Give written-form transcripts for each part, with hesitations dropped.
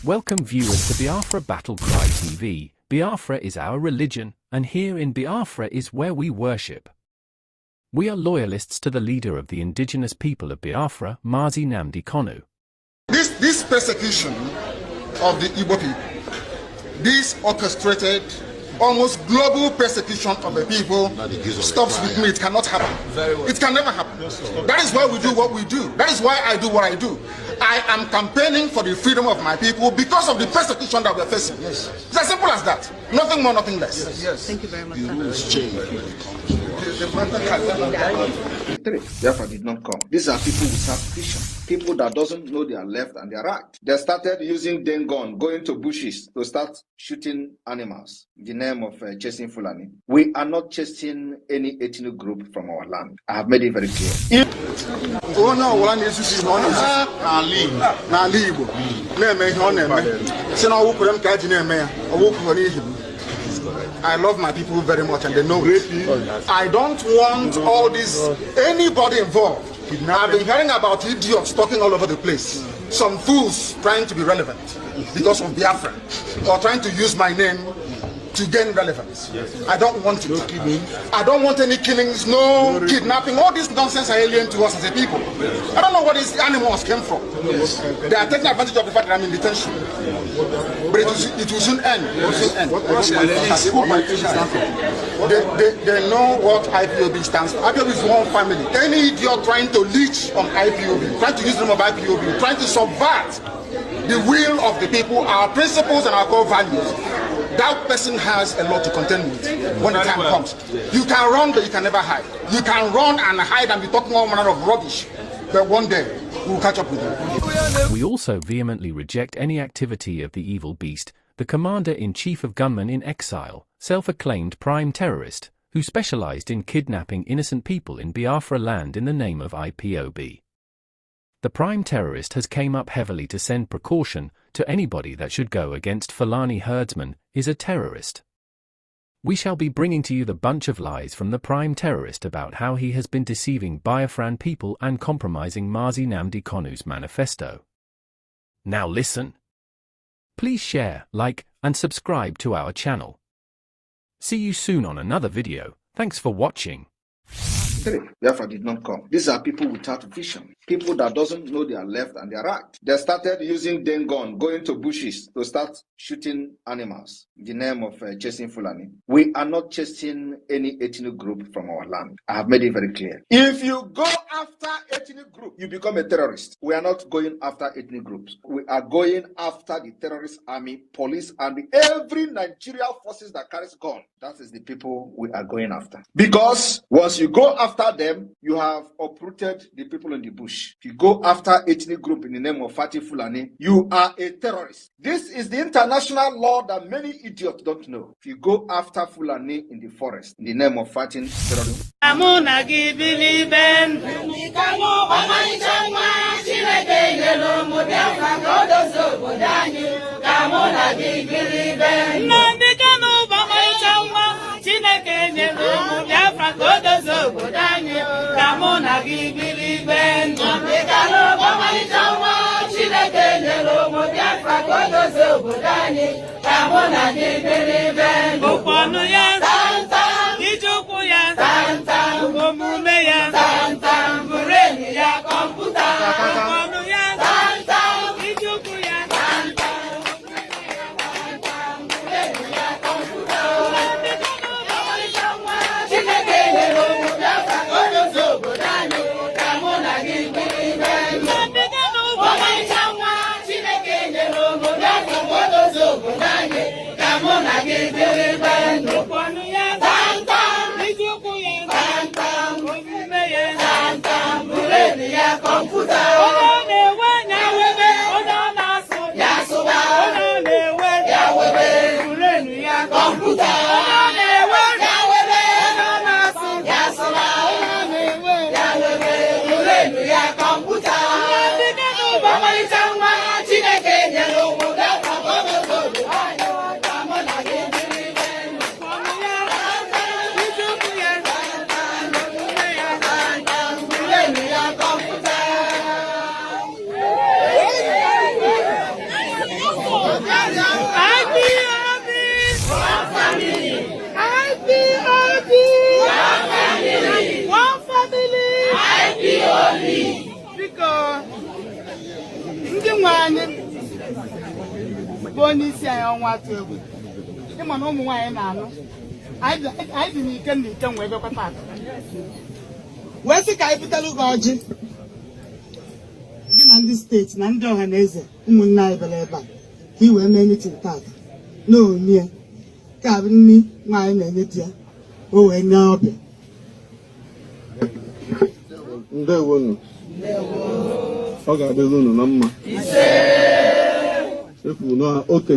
Welcome viewers to Biafra Battle Cry TV. Biafra is our religion, and here in Biafra is where we worship. We are loyalists to the leader of the indigenous people of Biafra, Mazi Nnamdi Kanu. This persecution of the Igbo people, this orchestrated, almost global persecution of the people stops with me. It cannot happen. It can never happen. That is why we do what we do. That is why I do what I do. I am campaigning for the freedom of my people because of the persecution that we're facing. Yes. It's as simple as that. Nothing more, nothing less. Yes. Thank you very much. Therefore did not come. These are people without vision. People that doesn't know their left and their right. They started using den gun, going to bushes to start shooting animals in the name of chasing Fulani. We are not chasing any ethnic group from our land. I have made it very clear. I love my people very much and they know it. I don't want all this, anybody involved. I've been hearing about idiots talking all over the place. Some fools trying to be relevant because of Biafra or trying to use my name to gain relevance. I don't want it. I don't want any killings, no kidnapping. All this nonsense are alien to us as a people. I don't know where these animals came from. They are taking advantage of the fact that I'm in detention. But it will soon end. It will soon end. They know what IPOB stands for. IPOB is one family. Any idiot trying to leech on IPOB, trying to use the name of IPOB, trying to subvert the will of the people, our principles and our core values, that person has a lot to contend with when the time comes. You can run, but you can never hide. You can run and hide and be talking all manner of rubbish, but one day we'll catch up with you. We also vehemently reject any activity of the evil beast, the commander-in-chief of gunmen in exile, self-acclaimed prime terrorist, who specialized in kidnapping innocent people in Biafra land in the name of IPOB. The prime terrorist has came up heavily to send precaution to anybody that should go against Fulani herdsmen is a terrorist. We shall be bringing to you the bunch of lies from the prime terrorist about how he has been deceiving Biafran people and compromising Mazi Nnamdi Kanu's manifesto. Now listen. Please share, like, and subscribe to our channel. See you soon on another video. Thanks for watching. Therefore did not come. These are people without vision. People that doesn't know their left and their right. They started using den gun, going to bushes to start shooting animals in the name of chasing Fulani. We are not chasing any ethnic group from our land. I have made it very clear. If you go after ethnic group, you become a terrorist. We are not going after ethnic groups. We are going after the terrorist army, police army, every Nigerian forces that carries gun. That is the people we are going after. Because once you go after them, you have uprooted the people in the bush. If you go after ethnic group in the name of Fati Fulani, you are a terrorist. This is the international law that many idiots don't know. If you go after Fulani in the forest in the name of fighting terrorism. Come on, I give you Bonnie, see, I want to. The man on why I didn't come with a path. Where's the capital Gorgi? Nnamdi State, Nando Hanese, Munai Beleba. He will manage it that. No, near. Cabini, mine and it. Oh, and now. There won't. Okay, there's no number. If you know, okay,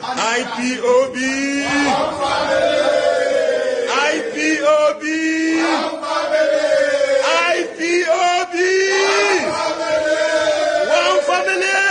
IPOB.